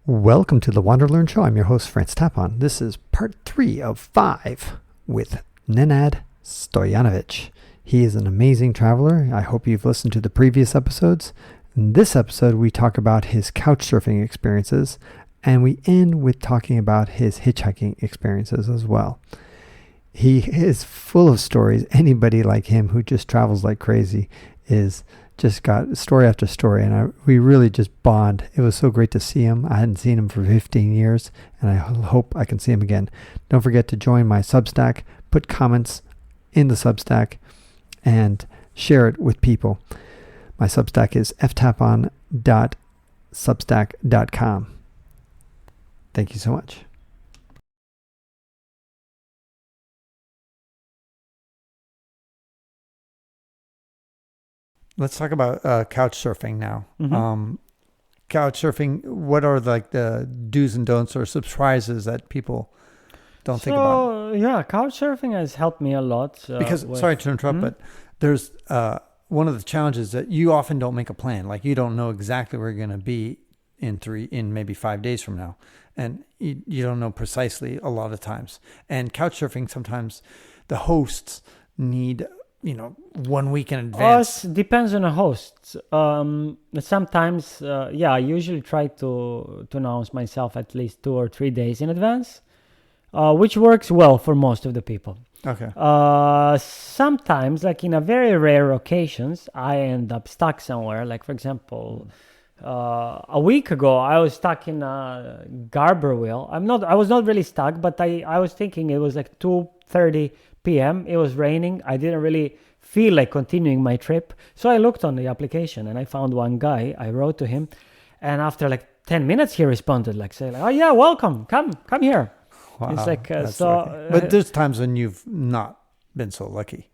Welcome to the WanderLearn Show. I'm your host, France Tapon. This is part 3 of 5 with Nenad Stojanovic. He is an amazing traveler. I hope you've listened to the previous episodes. In this episode, we talk about his couchsurfing experiences, and we end with talking about his hitchhiking experiences as well. He is full of stories. Anybody like him who just travels like crazy is just got story after story, and we really just bond. It was so great to see him. I hadn't seen him for 15 years, and I hope I can see him again. Don't forget to join my Substack, put comments in the Substack, and share it with people. My Substack is ftapon.substack.com. Thank you so much. Let's talk about couch surfing now. Couch surfing, what are like the do's and don'ts or surprises that people don't think about? Yeah, couch surfing has helped me a lot. Sorry to interrupt, but there's one of the challenges that you often don't make a plan. Like you don't know exactly where you're going to be in maybe 5 days from now. And you don't know precisely a lot of times. And couch surfing, sometimes the hosts need 1 week in advance. Depends on the host. Sometimes, I usually try to announce myself at least 2 or 3 days in advance, which works well for most of the people. Okay. Sometimes, like in a very rare occasions, I end up stuck somewhere. Like for example, a week ago, I was stuck in a Garber wheel. I was not really stuck, but I was thinking it was like 2:30 p.m. It was raining. I didn't really feel like continuing my trip. So I looked on the application and I found one guy. I wrote to him. And after like 10 minutes, he responded oh yeah, welcome. Come here. Wow, it's like, but there's times when you've not been so lucky.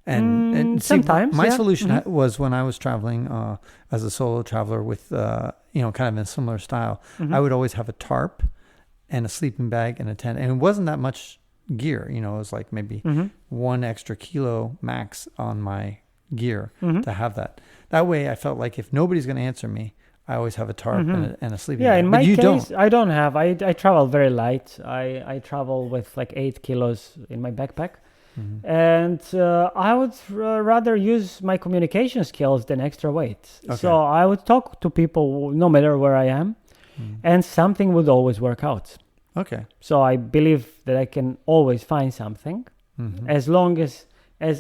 And sometimes my solution was when I was traveling as a solo traveler with, kind of in a similar style, I would always have a tarp and a sleeping bag and a tent. And it wasn't that much gear, it was like maybe 1 extra kilo max on my gear to have that. That way I felt like if nobody's going to answer me, I always have a tarp and a sleeping bag. In my case, I don't have. I travel very light. I travel with like 8 kilos in my backpack. And I would rather use my communication skills than extra weight. Okay. So I would talk to people no matter where I am, and something would always work out. Okay. So I believe that I can always find something as long as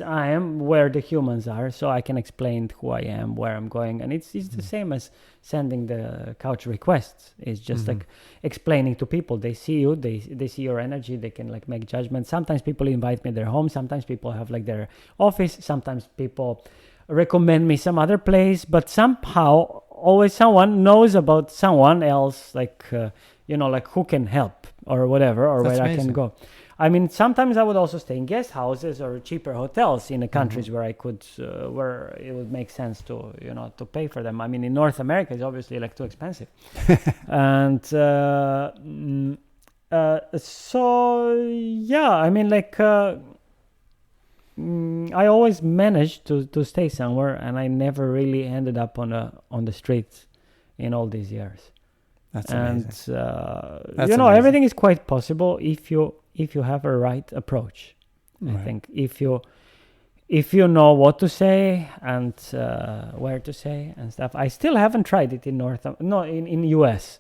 I am where the humans are, so I can explain who I am, where I'm going. And it's the same as sending the couch requests. It's just like explaining to people. They see you, they see your energy, they can like make judgments. Sometimes people invite me to their home, sometimes people have like their office, sometimes people recommend me some other place, but somehow always someone knows about someone else, like like who can help or whatever, or That's where amazing. I can go. I mean, sometimes I would also stay in guest houses or cheaper hotels in the countries where I could, where it would make sense to pay for them. I mean, in North America, it's obviously like too expensive. And I mean, like I always managed to stay somewhere, and I never really ended up on the streets in all these years. That's amazing. And amazing. Everything is quite possible if you have a right approach. Right. I think if you know what to say and where to say and stuff. I still haven't tried it in US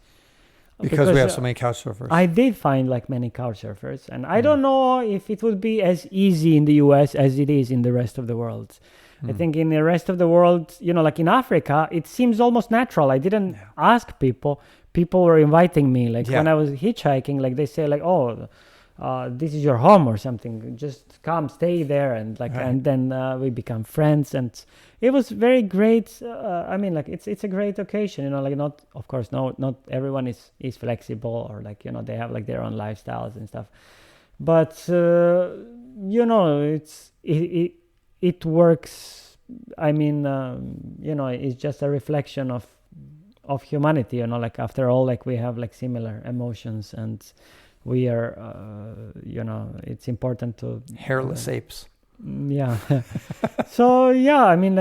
because we have so many couch surfers. I did find like many couch surfers, and I don't know if it would be as easy in the US as it is in the rest of the world. I think in the rest of the world, like in Africa, it seems almost natural. I didn't ask people. People were inviting me, like when I was hitchhiking, like they say like, oh, this is your home or something. Just come, stay there, and and then we become friends, and it was very great. I mean, like it's a great occasion, not everyone is flexible or they have like their own lifestyles and stuff, but it works. I mean, it's just a reflection of humanity, after all, we have similar emotions, and we are it's important to hairless apes. So I mean,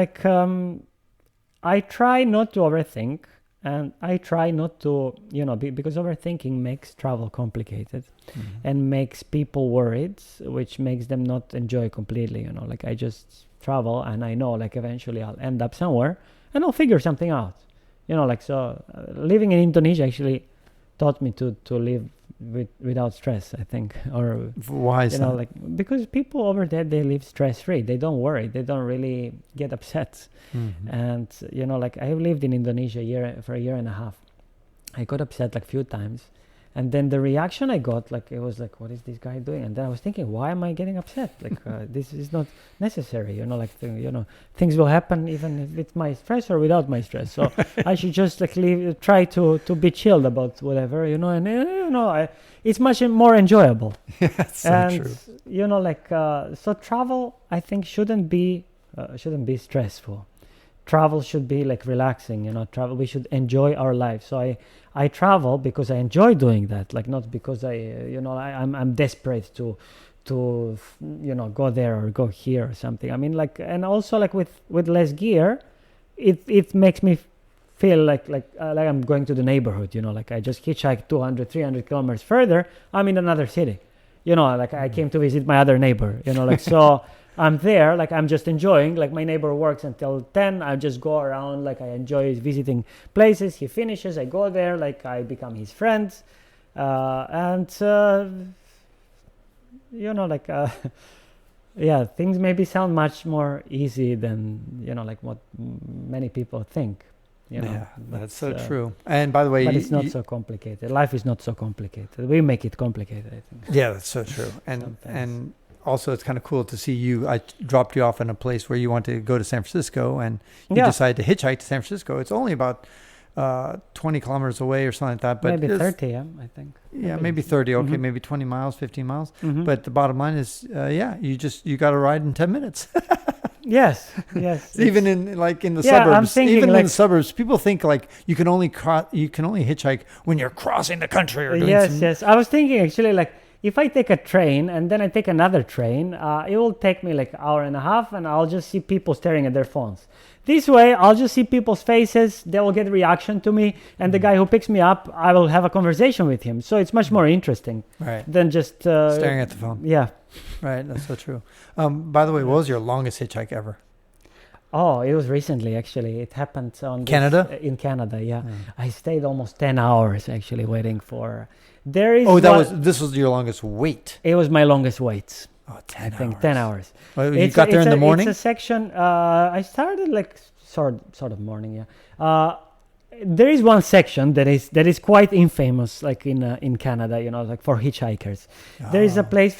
I try not to overthink. and I try not to, because overthinking makes travel complicated and makes people worried, which makes them not enjoy completely. Like I just travel and I know like eventually I'll end up somewhere and I'll figure something out. Living in Indonesia actually taught me to live without stress, I think. Or why is that? Because people over there, they live stress free. They don't worry. They don't really get upset. And I have lived in Indonesia for a year and a half. I got upset like few times, and then the reaction I got, like, it was like, what is this guy doing? And then I was thinking, why am I getting upset? Like this is not necessary. Things will happen even with my stress or without my stress. So I should just like try to be chilled about whatever, it's much more enjoyable. Yeah, so true. So travel, I think, shouldn't be stressful. Travel should be like relaxing, we should enjoy our life. So I travel because I enjoy doing that, like not because I'm desperate to go there or go here or something. I mean, like, and also like with less gear, it makes me feel like I'm going to the neighborhood, like I just hitchhike 200-300 kilometers further, I'm in another city, I came to visit my other neighbor, so I'm there, like I'm just enjoying, like my neighbor works until 10, I just go around, like I enjoy visiting places, he finishes, I go there, like I become his friend, things maybe sound much more easy than, like what many people think. That's so true. And by the way, but it's not so complicated. Life is not so complicated. We make it complicated, I think. Yeah, that's so true. And also, it's kind of cool to see you. I dropped you off in a place where you want to go to San Francisco, and you decided to hitchhike to San Francisco. It's only about 20 kilometers away or something like that. But maybe 30, I think. Yeah, maybe 30. Okay, maybe 20 miles, 15 miles. But the bottom line is, you got to ride in 10 minutes. Yes. Even in the suburbs, I'm thinking even in the suburbs, people think like you can only hitchhike when you're crossing the country or doing Yes. I was thinking actually, like, if I take a train and then I take another train, it will take me like an hour and a half, and I'll just see people staring at their phones. This way, I'll just see people's faces. They will get a reaction to me, and the guy who picks me up, I will have a conversation with him. So it's much more interesting than just staring at the phone. Yeah. Right, that's so true. By the way, what was your longest hitchhike ever? Oh, it was recently, actually. It happened in Canada, yeah. I stayed almost 10 hours, actually, waiting for... This was your longest wait. It was my longest wait. Oh, 10 hours. I think 10 hours. Well, you got there in the morning? It's a section... I started like sort of morning, yeah. There is one section that is quite infamous, like in Canada, like for hitchhikers. There is a place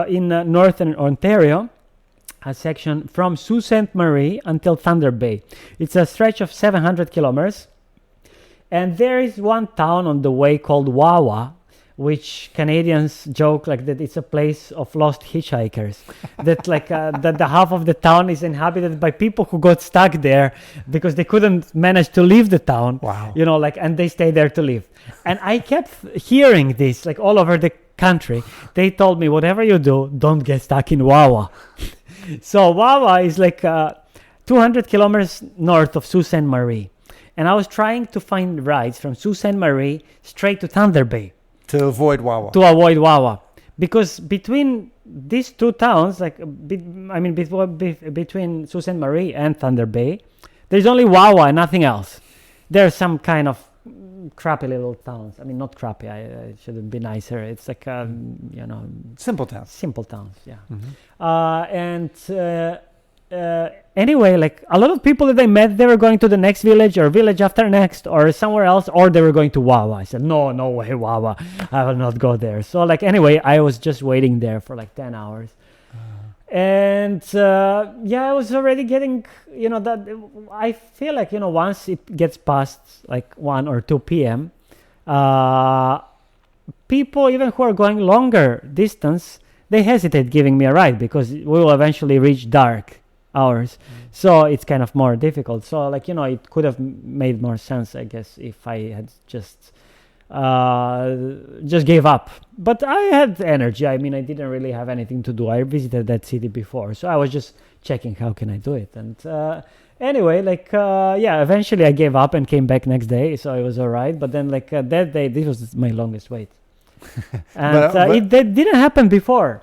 in northern Ontario, a section from Sault Ste. Marie until Thunder Bay. It's a stretch of 700 kilometers. And there is one town on the way called Wawa, which Canadians joke like that it's a place of lost hitchhikers. That like that the half of the town is inhabited by people who got stuck there because they couldn't manage to leave the town. Wow. And they stay there to live. And I kept hearing this like all over the country. They told me, whatever you do, don't get stuck in Wawa. So Wawa is like 200 kilometers north of Sault Ste. Marie. And I was trying to find rides from Sault Ste. Marie straight to Thunder Bay. To avoid Wawa. Because between these two towns, like, between Sault Ste. Marie and Thunder Bay, there's only Wawa and nothing else. There's some kind of crappy little towns. I mean, not crappy. I shouldn't be nicer. It's like, simple towns. Simple towns, yeah. Anyway, like a lot of people that I met, they were going to the next village or village after next or somewhere else, or they were going to Wawa. I said, no way, Wawa. I will not go there. So like, anyway, I was just waiting there for like 10 hours. And I was already getting, that I feel like, once it gets past like 1 or 2 p.m., people even who are going longer distance, they hesitate giving me a ride because we will eventually reach dark hours. So it's kind of more difficult. So like, it could have made more sense, I guess, if I had just gave up. But I had energy. I mean, I didn't really have anything to do. I visited that city before. So I was just checking how can I do it. And Anyway, eventually I gave up and came back next day, so it was all right. But then that day, this was my longest wait. And it didn't happen before.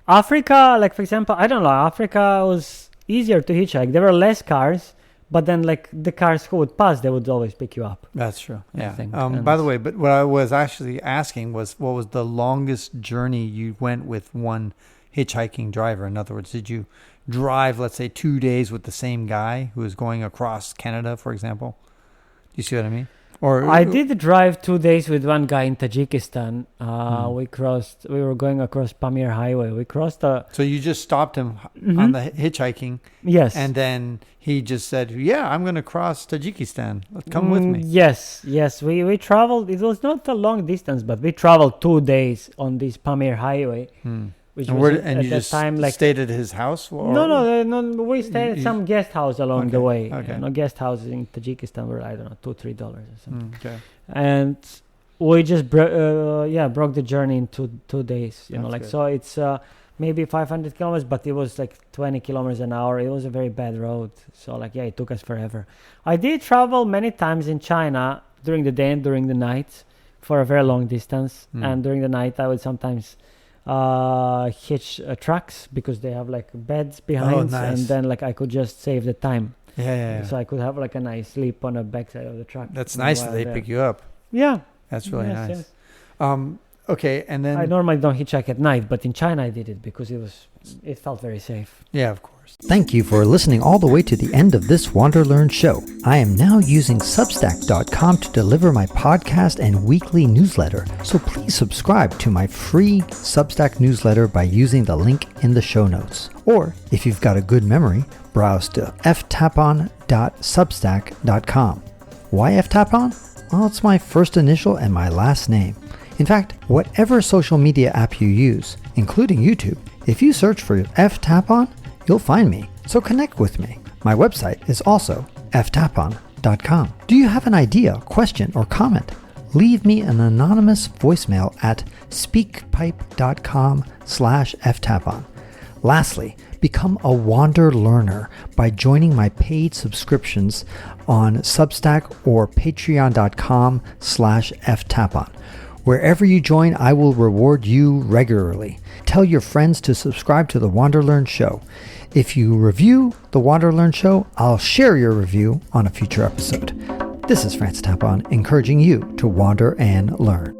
Africa, for example, I don't know, Africa was easier to hitchhike. There were less cars, but then the cars who would pass, they would always pick you up. That's true. Yeah. By the way, but what I was actually asking was, what was the longest journey you went with one hitchhiking driver? In other words, did you drive, let's say, 2 days with the same guy who was going across Canada, for example? Do you see what I mean? Or I did drive 2 days with one guy in Tajikistan. We were going across Pamir Highway. We crossed So you just stopped him on the hitchhiking. Yes. And then he just said, yeah, I'm going to cross Tajikistan. Come with me. Yes. We traveled. It was not a long distance, but we traveled 2 days on this Pamir Highway. Which was and you just stayed at his house? Or? No. We stayed at some guest house along the way. Okay. Guest houses in Tajikistan were, I don't know, $2-3 or something. Okay. And we just broke the journey in 2 days. So it's maybe 500 kilometers, but it was 20 kilometers an hour. It was a very bad road. So it took us forever. I did travel many times in China during the day and during the night for a very long distance. And during the night, I would sometimes hitch trucks because they have beds behind, nice. and then I could just save the time. Yeah. So I could have a nice sleep on the backside of the truck. That's nice that they pick you up. Yeah, that's really nice. Yes. Okay, and then I normally don't hitchhike at night, but in China I did it because it felt very safe. Yeah, of course. Thank you for listening all the way to the end of this WanderLearn show. I am now using Substack.com to deliver my podcast and weekly newsletter, so please subscribe to my free Substack newsletter by using the link in the show notes. Or, if you've got a good memory, browse to ftapon.substack.com. Why ftapon? Well, it's my first initial and my last name. In fact, whatever social media app you use, including YouTube, if you search for ftapon, you'll find me. So connect with me. My website is also ftapon.com. Do you have an idea, question, or comment? Leave me an anonymous voicemail at speakpipe.com/ftapon. Lastly, become a WanderLearner by joining my paid subscriptions on Substack or patreon.com/ftapon. Wherever you join, I will reward you regularly. Tell your friends to subscribe to the WanderLearn show. If you review the WanderLearn show, I'll share your review on a future episode. This is Francis Tapon, encouraging you to wander and learn.